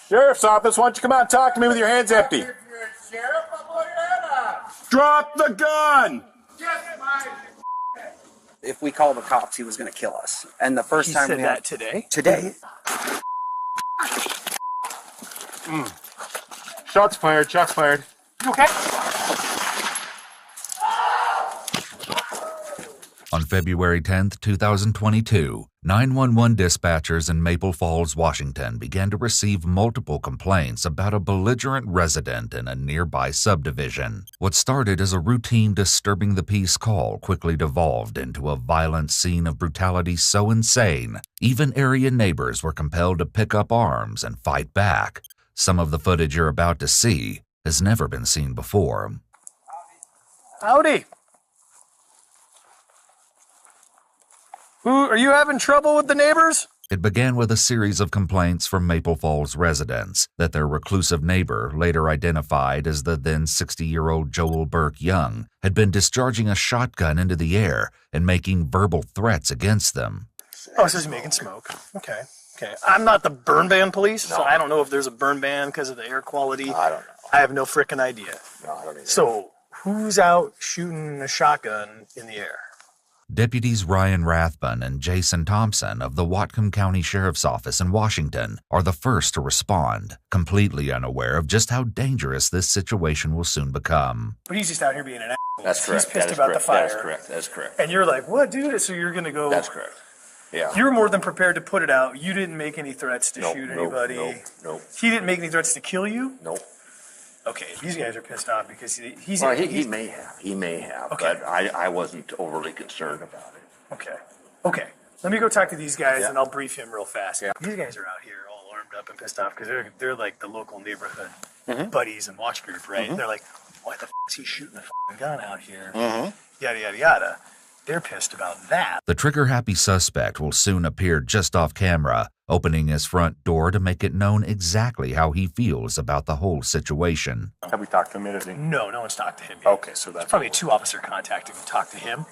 Sheriff's office, why don't you come out and talk to me with your hands empty? If you're a sheriff, I'll blow your head off. Drop the gun! Get my... If we call the cops, he was going to kill us. And the first time said we that had... today? Today. Shots fired, shots fired. You okay? On February 10th, 2022, 911 dispatchers in Maple Falls, Washington began to receive multiple complaints about a belligerent resident in a nearby subdivision. What started as a routine disturbing the peace call quickly devolved into a violent scene of brutality so insane, even area neighbors were compelled to pick up arms and fight back. Some of the footage you're about to see has never been seen before. Howdy. Are you having trouble with the neighbors? It began with a series of complaints from Maple Falls residents that their reclusive neighbor, later identified as the then 60-year-old Joel Burke Young, had been discharging a shotgun into the air and making verbal threats against them. Oh, so he's making smoke. Okay. I'm not the burn ban police, so I don't know if there's a burn ban because of the air quality. I don't know. I have no frickin' idea. No, I don't either. So, who's out shooting a shotgun in the air? Deputies Ryan Rathbun and Jason Thompson of the Whatcom County Sheriff's Office in Washington are the first to respond, completely unaware of just how dangerous this situation will soon become. But he's just out here being an asshole. That's correct. He's pissed That is about correct. the fire. That is correct. That is correct. And you're like, what, dude? So you're going to go... That's correct. Yeah. You're more than prepared to put it out. You didn't make any threats to shoot anybody. Nope. He didn't make any threats to kill you? Nope. Okay, these guys are pissed off because he's... Well, he may have. He may have. Okay. But I wasn't overly concerned about it. Okay. Let me go talk to these guys and I'll brief him real fast. Yeah. These guys are out here all armed up and pissed off because they're like the local neighborhood buddies and watch group, right? They're like, why the f*** is he shooting a gun out here? Yada, yada, yada. They're pissed about that. The trigger-happy suspect will soon appear just off camera, opening his front door to make it known exactly how he feels about the whole situation. Have we talked to him yet? No one's talked to him yet. Okay, so that's Probably a 2-officer contact if you talk to him.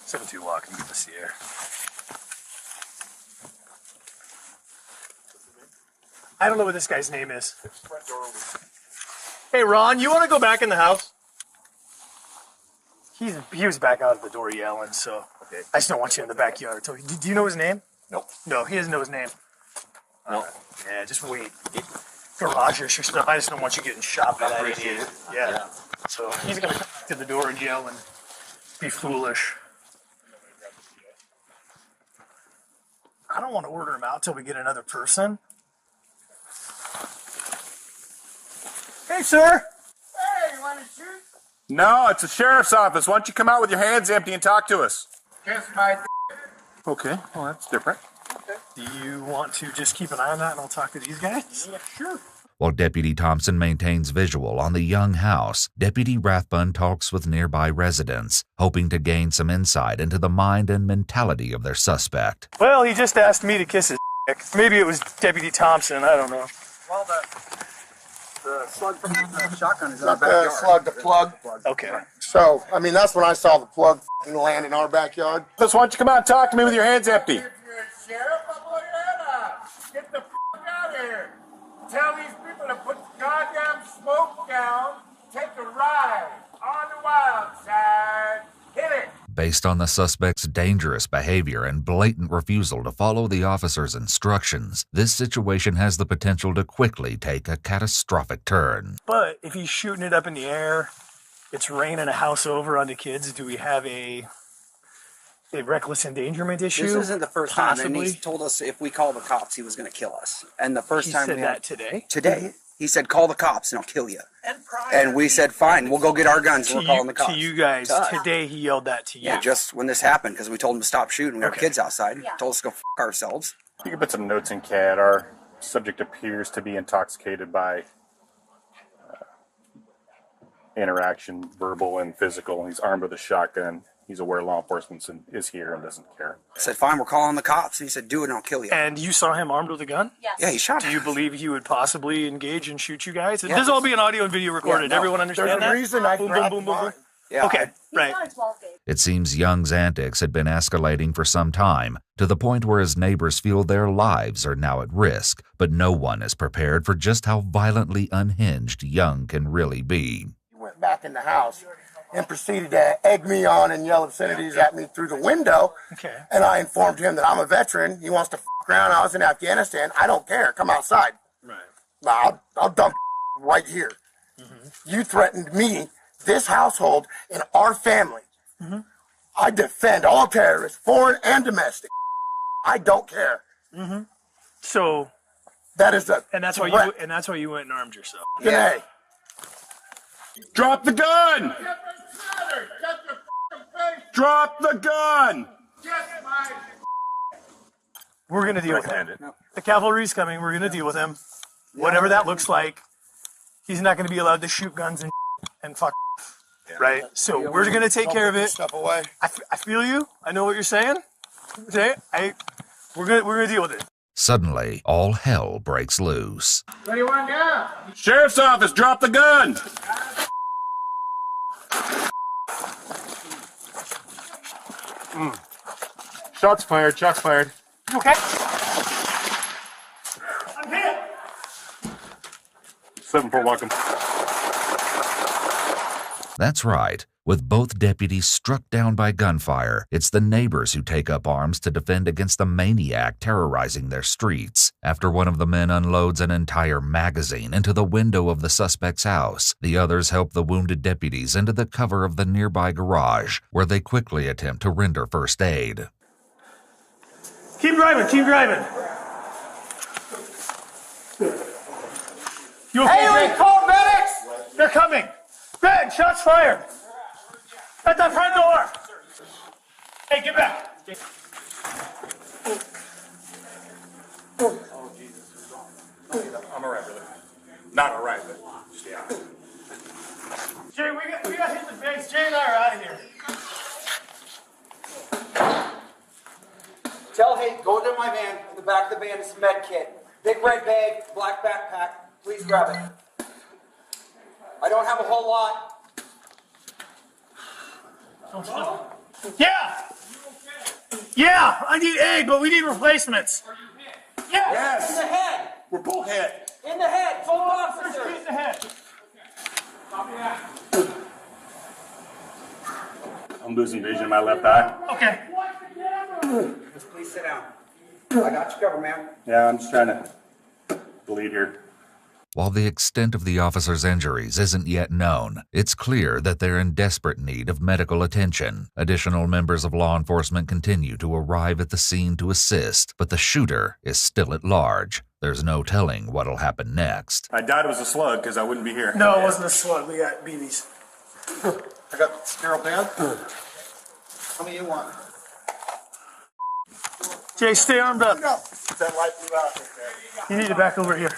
Seven two walk and give us the air. I don't know what this guy's name is. Hey Ron, you want to go back in the house? He was back out of the door yelling, so Okay. I just don't want you in the backyard. So, do you know his name? Nope. No, he doesn't know his name. No. Yeah, just wait. Garage-ish or stuff. I just don't want you getting shot by that Appreciate idiot. it. Yeah. So he's gonna come to the door and yell and be foolish. I don't want to order him out till we get another person. Hey, sir. Hey, you want to shoot? No, it's the sheriff's office. Why don't you come out with your hands empty and talk to us? Kiss my Okay, well, that's different. Do you want to just keep an eye on that and I'll talk to these guys? Yeah, sure. While Deputy Thompson maintains visual on the Young house, Deputy Rathbun talks with nearby residents, hoping to gain some insight into the mind and mentality of their suspect. Well, he just asked me to kiss his dick. Maybe it was Deputy Thompson. I don't know. Well, the slug from the shotgun is in Not the the backyard. slug, the plug. Okay. So, I mean, that's when I saw the plug land in our backyard. Why don't you come out and talk to me with your hands empty? If you're a sheriff, I'll blow your head off. Get the f*** out of here. Tell these people to put the goddamn smoke down. Take a ride on the wild side. Hit it. Based on the suspect's dangerous behavior and blatant refusal to follow the officer's instructions, this situation has the potential to quickly take a catastrophic turn. But if he's shooting it up in the air, it's raining a house over onto kids, do we have a reckless endangerment issue? This isn't the first time. And Possibly. he told us if we call the cops, he was going to kill us. And the first He time said we that had... today? Today. He said, call the cops and I'll kill you. And we said, fine, we'll go get our guns and we're calling the cops. To you guys, To us. today he yelled that to you. Yeah, just when this happened, because we told him to stop shooting. We have Okay. kids outside. Told us to go f*** ourselves. You can put some notes in CAD. Our subject appears to be intoxicated by interaction, verbal and physical. He's armed with a shotgun. He's aware law enforcement is here and doesn't care. I said, fine, we're calling the cops. And he said, do it and I'll kill you. And you saw him armed with a gun? Yeah, he shot Do us. you believe he would possibly engage and shoot you guys? Yeah. This will all be an audio and video recorded. no. Everyone understand There's that? a reason I Boom, boom, grabbed boom, boom, boom. mine. Yeah, Okay, right. He's not a 12 gauge. It seems Young's antics had been escalating for some time, to the point where his neighbors feel their lives are now at risk, but no one is prepared for just how violently unhinged Young can really be. He went back in the house and proceeded to egg me on and yell obscenities at me through the window. Okay. And I informed him that I'm a veteran. He wants to f around. I was in Afghanistan. I don't care. Come outside. Right. I'll dump right here. You threatened me, this household, and our family. I defend all terrorists, foreign and domestic. I don't care. So That is a and that's why threat. you went and armed yourself. Yeah. Drop the gun! Get your fucking face! Drop the gun! Get my... We're gonna deal with him. The cavalry's coming. We're gonna deal with him. Whatever that looks like. He's not gonna be allowed to shoot guns and fuck. Right. So we're gonna take care of it. Stuff away. I feel you. I know what you're saying. We're gonna deal with it. Suddenly, all hell breaks loose. What do you want now? Sheriff's office, drop the gun! Shots fired, shots fired. You okay? I'm hit. 7-4, welcome. That's right. With both deputies struck down by gunfire, it's the neighbors who take up arms to defend against the maniac terrorizing their streets. After one of the men unloads an entire magazine into the window of the suspect's house, the others help the wounded deputies into the cover of the nearby garage, where they quickly attempt to render first aid. Keep driving. Keep driving. You okay? Hey, we call medics! They're coming. Greg, shots fired. At the front door. Hey, get back. I'm alright, brother. Not alright, but just, yeah. Jay, we got hit in the face. Jay and I are out of here. Tell Hank, go to my van. In the back of the van is a med kit. Big red bag, black backpack. Please grab it. I don't have a whole lot. Yeah. Yeah, I need aid, but we need replacements. Yeah. Yes! In the head. We're both hit. In the head. Both officers. Shoot in the head. I'm losing vision in my left eye. Okay. Just please sit down. I got you covered, man. Yeah, I'm just trying to bleed here. While the extent of the officer's injuries isn't yet known, it's clear that they're in desperate need of medical attention. Additional members of law enforcement continue to arrive at the scene to assist, but the shooter is still at large. There's no telling what'll happen next. I doubt it was a slug because I wouldn't be here. No, it wasn't a slug. We got BBs. I got sterile pad. How many you want? Jay, stay armed up. That light blew out right there. You need to back over here.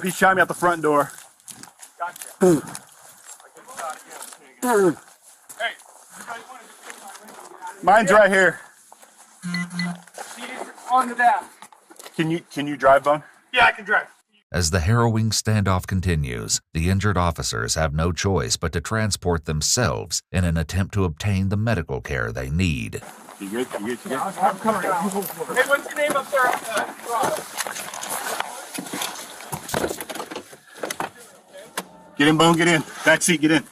He shot me out the front door. Mine's right here. On the back. Can you drive, Bone? Yeah, I can drive. As the harrowing standoff continues, the injured officers have no choice but to transport themselves in an attempt to obtain the medical care they need. You good? You good? I'm coming. Hey, what's your name up there? Get in, Bone, get in. Back seat, get in.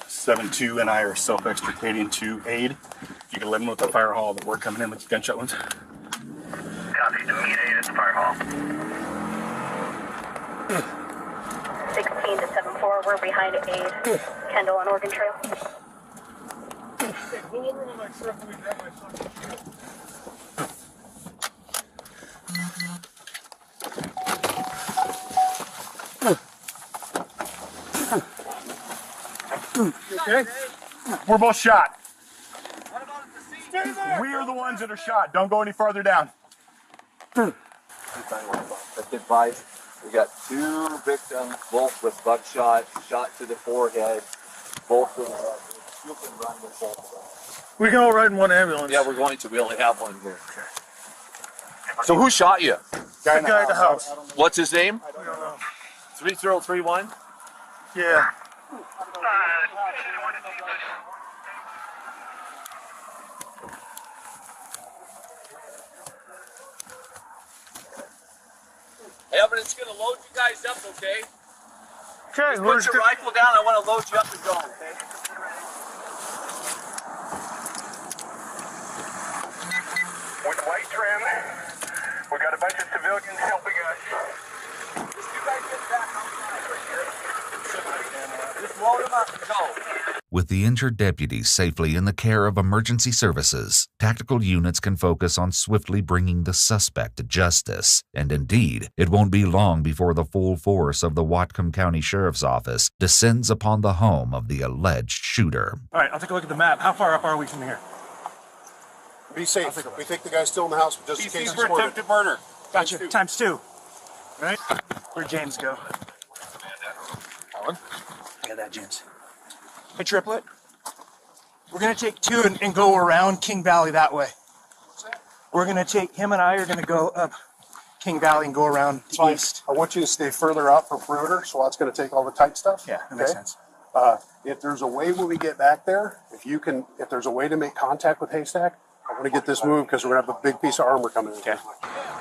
774. 7-2 and I are self-extricating to aid. You can let them know at the fire hall that we're coming in with gunshot wounds. Copy, to meet aid at the fire hall. 16 to 7-4, we're behind 8. Kendall on Oregon Trail. Okay? We're both shot. We are the ones that are shot. Don't go any farther down. Let's advise. We got 2 victims, both with buckshot, shot to the forehead, both with you can run with both of them. We can all ride in one ambulance. Yeah, we're going to. We only have one here. So who shot you? The guy at the house. What's his name? I don't know. 3031? Yeah. Evidence gonna load you guys up, okay? Okay, Put your rifle down. I want to load you up and go, okay? With white trim, we got a bunch of civilians helping us. Just you guys get back outside right here. Just load them up and go. With the injured deputies safely in the care of emergency services, tactical units can focus on swiftly bringing the suspect to justice. And indeed, it won't be long before the full force of the Whatcom County Sheriff's Office descends upon the home of the alleged shooter. All right, I'll take a look at the map. How far up are we from here? Be safe. We think the guy's still in the house, just in case he's for attempted murder. Gotcha. Times 2. Right? Where'd James go? Alan? I got that, James. Hey, Triplet. We're going to take 2 and go around King Valley that way. We're going to take, him and I are going to go up King Valley and go around the east. I want you to stay further out for perimeter, so that's going to take all the tight stuff. Yeah, that makes sense. If there's a way when we get back there, if there's a way to make contact with Haystack, I want to get this moved because we're going to have a big piece of armor coming in.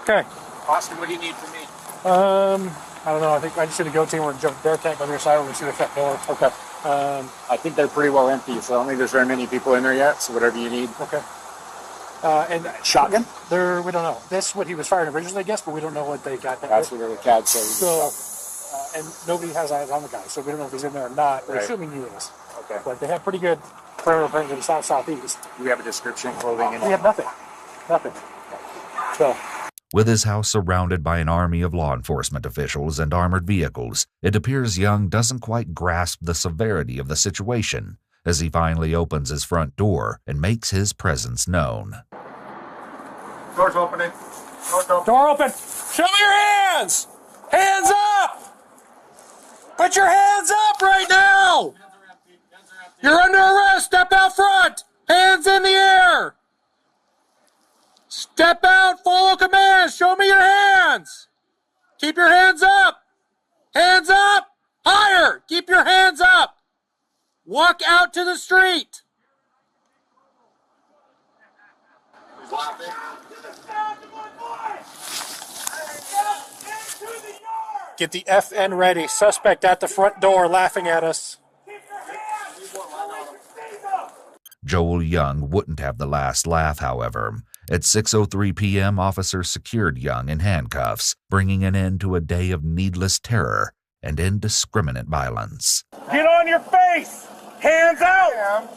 Okay. Austin, what do you need from me? I don't know. I think I just need to go to him and jump bear tank on your side when we see the front door. Okay. I think they're pretty well empty, so I don't think there's very many people in there yet. So whatever you need. Okay. And Shotgun? we don't know. That's what he was firing originally, I guess, but we don't know what they got. That's what the CAD says. So, and nobody has eyes on the guy, so we don't know if he's in there or not. We're assuming he is. Okay. But they have pretty good perimeter presence in the southeast. Do we have a description, clothing, and We have nothing. Nothing. So. With his house surrounded by an army of law enforcement officials and armored vehicles, it appears Young doesn't quite grasp the severity of the situation as he finally opens his front door and makes his presence known. Door's opening. Door's open. Door open. Show me your hands. Hands up. Put your hands up right now. You're under arrest. Step out front. Hands in the air. Step out. Follow commands. Show me your hands. Keep your hands up. Hands up. Higher. Keep your hands up. Walk out to the street. Get the FN ready. Suspect at the front door laughing at us. Joel Young wouldn't have the last laugh, however. At 6:03 p.m., officers secured Young in handcuffs, bringing an end to a day of needless terror and indiscriminate violence. Get on your face! Hands out!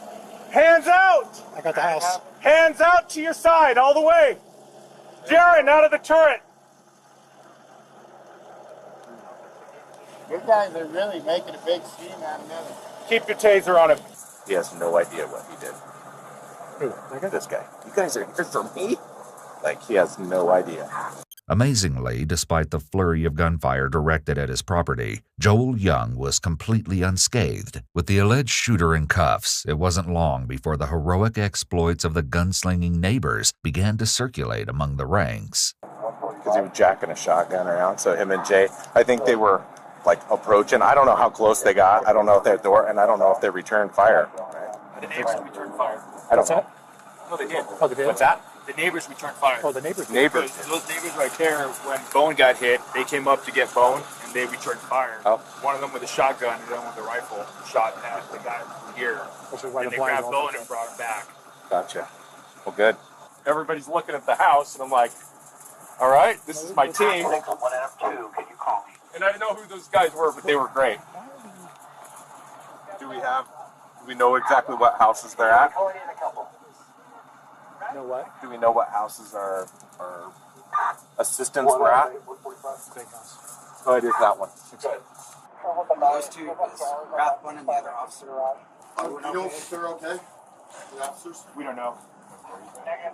Hands out! I got the house. Hands out to your side, all the way! Jaron, out of the turret! You guys are really making a big scene out of nothing. Keep your taser on him. He has no idea what he did. Look at this guy. You guys are here for me? Like, he has no idea. Amazingly, despite the flurry of gunfire directed at his property, Joel Young was completely unscathed. With the alleged shooter in cuffs, it wasn't long before the heroic exploits of the gunslinging neighbors began to circulate among the ranks. Because he was jacking a shotgun around, so him and Jay, I think they were, like, approaching. I don't know how close they got. I don't know if they had door, and I don't know if they returned fire. The neighbors returned fire. I don't know. No, they did. Oh, they did? What's that? The neighbors returned fire. Oh, the neighbors. Neighbors. Those neighbors right there, when Bone got hit, they came up to get Bone, and they returned fire. Oh. One of them with a shotgun, and the other with a rifle, shot at the guy here. And they grabbed Bone and brought him back. Gotcha. Well, good. Everybody's looking at the house, and I'm like, all right, this is my team. Can you call me? And I didn't know who those guys were, but they were great. Do we know exactly what houses they're at? You know what? Do we know what houses our assistants were at? Big house. Oh, it is that one. Those two, Rathbun and the other officer. You know if they're okay? The officers? We don't know.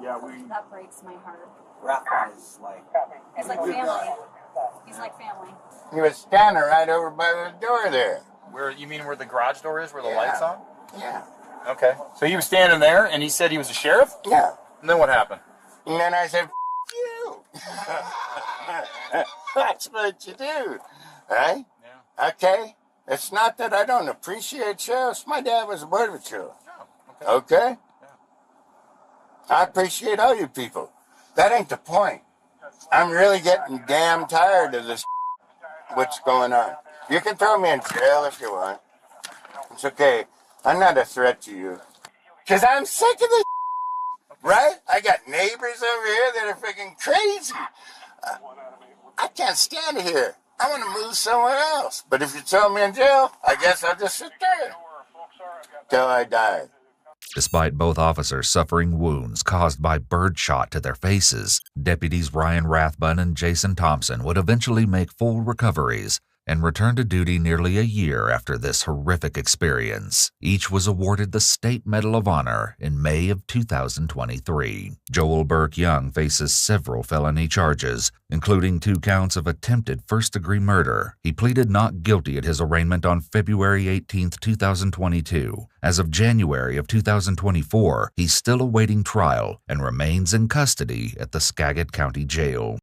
Yeah, That breaks my heart. Rathbun is like... It's like family. He's like family. He was standing right over by the door there. Where you mean where the garage door is, where the lights on? Yeah. Okay. So he was standing there, and he said he was a sheriff? Yeah. And then what happened? And then I said, you. That's what you do, right? Yeah. Okay? It's not that I don't appreciate sheriffs. My dad was a border patrol. Oh, okay? Yeah. I appreciate all you people. That ain't the point. I'm really getting damn tired of this what's going on. You can throw me in jail if you want. It's okay. I'm not a threat to you. Because I'm sick of this, right? I got neighbors over here that are freaking crazy. I can't stand it here. I want to move somewhere else. But if you throw me in jail, I guess I'll just sit there till I die. Despite both officers suffering wounds caused by birdshot to their faces, deputies Ryan Rathbun and Jason Thompson would eventually make full recoveries and return to duty nearly a year after this horrific experience. Each was awarded the State Medal of Honor in May of 2023. Joel Burke Young faces several felony charges, including 2 counts of attempted first-degree murder. He pleaded not guilty at his arraignment on February 18, 2022. As of January of 2024, he's still awaiting trial and remains in custody at the Skagit County Jail.